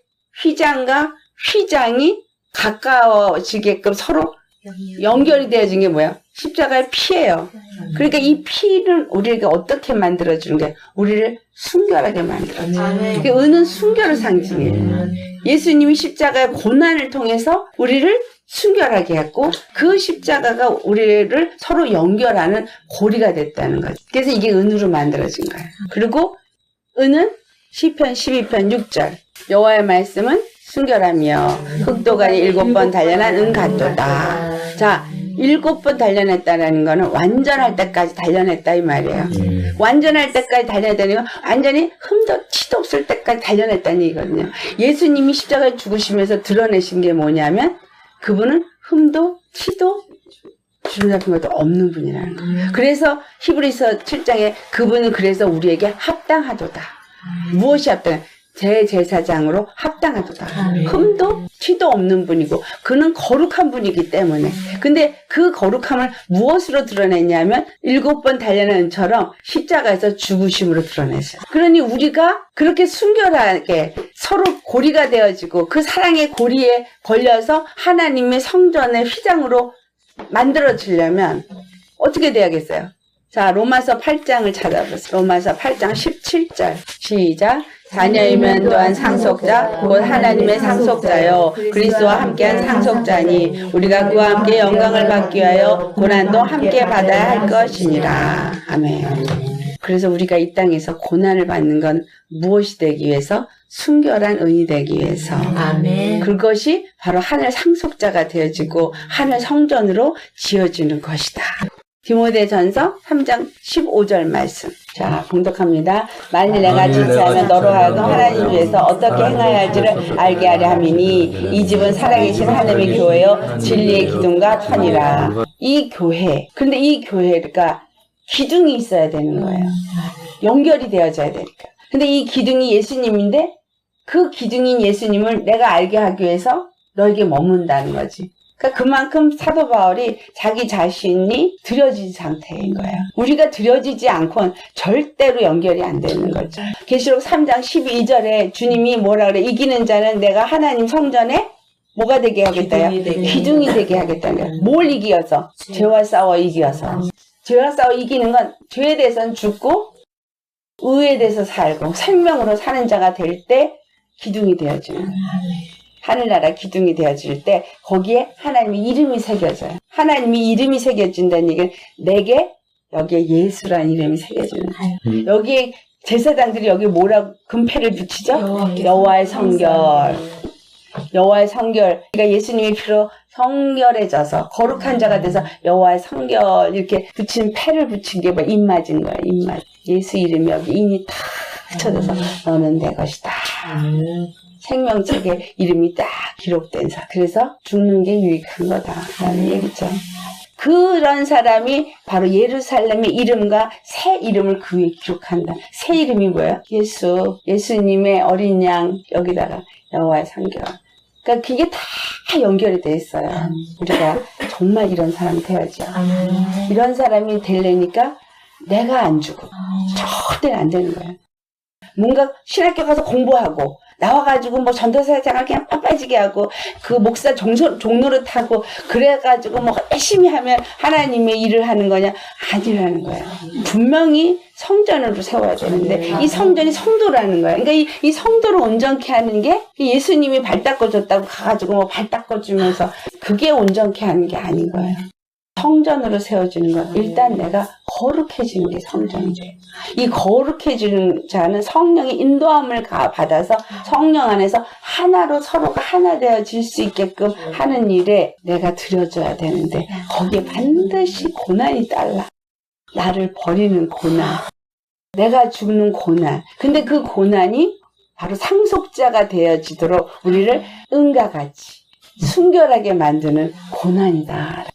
휘장과 휘장이 가까워지게끔 서로 연결이 되어진 게 뭐야? 십자가의 피예요. 그러니까 이 피는 우리에게 어떻게 만들어주는 게 우리를 순결하게 만들어줘요. 그러니까 은은 순결을 상징해요. 예수님이 십자가의 고난을 통해서 우리를 순결하게 했고 그 십자가가 우리를 서로 연결하는 고리가 됐다는 거죠. 그래서 이게 은으로 만들어진 거예요. 그리고 은은 시편 12편 6절 여호와의 말씀은 순결하며 흑도간이 7번 단련한 은 같도다. 자, 7번 단련했다는 거는 완전할 때까지 단련했다 이 말이에요. 완전할 때까지 단련했다는 건 완전히 흠도 티도 없을 때까지 단련했다는 얘기거든요. 예수님이 십자가에 죽으시면서 드러내신 게 뭐냐면 그분은 흠도 티도 주름 잡힌 것도 없는 분이라는 거예요. 그래서 히브리서 7장에 그분은 그래서 우리에게 합당하도다. 무엇이 합당해? 대제사장으로 합당하도다. 흠도 티도 없는 분이고 그는 거룩한 분이기 때문에. 근데 그 거룩함을 무엇으로 드러냈냐면 7번 달려는 은처럼 십자가에서 죽으심으로 드러냈어요. 그러니 우리가 그렇게 순결하게 서로 고리가 되어지고 그 사랑의 고리에 걸려서 하나님의 성전의 휘장으로 만들어지려면 어떻게 돼야겠어요? 자, 로마서 8장을 찾아보세요. 로마서 8장 17절 시작. 자녀이면 또한 상속자 곧 하나님의 상속자요 그리스도와 함께한 상속자니 우리가 그와 함께 영광을 받기 위하여 고난도 함께 받아야 할 것이니라. 아멘. 그래서 우리가 이 땅에서 고난을 받는 건 무엇이 되기 위해서? 순결한 의인이 되기 위해서. 아멘. 그것이 바로 하늘 상속자가 되어지고 하늘 성전으로 지어지는 것이다. 디모데전서 3장 15절 말씀. 자, 봉독합니다. 만일 내가 지체하면 너로 하여금 하나님 위해서 어떻게 행해야 할지를 알게 하려 함이니 이 집은 살아계신 하나님의 교회요 진리의 기둥과 터니라. 이 교회. 근데 이 교회가 기둥이 있어야 되는 거예요. 연결이 되어져야 되니까. 근데 이 기둥이 예수님인데 그 기둥인 예수님을 내가 알게 하기 위해서 너에게 머문다는 거지. 그러니까 그만큼 사도 바울이 자기 자신이 드려진 상태인 거예요. 우리가 드려지지 않고는 절대로 연결이 안 되는 거죠. 계시록 3장 12절에 주님이 뭐라 그래? 이기는 자는 내가 하나님 성전에 뭐가 되게 하겠다요? 기둥이 되게 하겠다는 거예요. 뭘 이기어서? 죄와 싸워 이기어서. 죄와 싸워 이기는 건 죄에 대해서는 죽고 의에 대해서 살고 생명으로 사는 자가 될 때 기둥이 되어지는 거예요. 하늘나라 기둥이 되어질 때 거기에 하나님의 이름이 새겨져요. 하나님의 이름이 새겨진다는 얘기는 내게 여기에 예수라는 이름이 새겨지는 거예요. 여기에 제사장들이 여기 뭐라고 금패를 붙이죠? 여호와의 성결. 여호와의 성결. 그러니까 예수님의 피로 성결해져서 거룩한 자가 돼서 여호와의 성결 이렇게 붙인 패를 붙인 게 뭐 입맞은 거예요. 입맞. 예수 이름이 여기 인이 다 붙여져서 너는 내 것이다. 생명책에 이름이 딱 기록된 사. 그래서 죽는 게 유익한 거다라는 얘기죠. 그런 사람이 바로 예루살렘의 이름과 새 이름을 그 위에 기록한다. 새 이름이 뭐예요? 예수. 예수님의 어린 양 여기다가 여호와의 성결. 그러니까 그게 다 연결이 돼 있어요. 우리가 정말 이런 사람이 돼야죠. 이런 사람이 되려니까 내가 안 주고 절대 안 되는 거예요. 뭔가 신학교 가서 공부하고 나와가지고 뭐 전도사장을 그냥 빠빠지게 하고 그 목사 종로를 타고 그래가지고 뭐 열심히 하면 하나님의 일을 하는 거냐? 아니라는 거예요. 분명히 성전으로 세워야 되는데 이 성전이 성도라는 거예요. 그러니까 이 성도를 온전케 하는 게 예수님이 발 닦아줬다고 가가지고 뭐 발 닦아주면서 그게 온전케 하는 게 아닌 거예요. 성전으로 세워지는 건 일단 내가 거룩해지는 게 성전이죠. 이 거룩해지는 자는 성령의 인도함을 받아서 성령 안에서 하나로 서로가 하나 되어질 수 있게끔 하는 일에 내가 들여줘야 되는데 거기에 반드시 고난이 따라. 나를 버리는 고난, 내가 죽는 고난. 근데 그 고난이 바로 상속자가 되어지도록 우리를 은과 같이 순결하게 만드는 고난이다.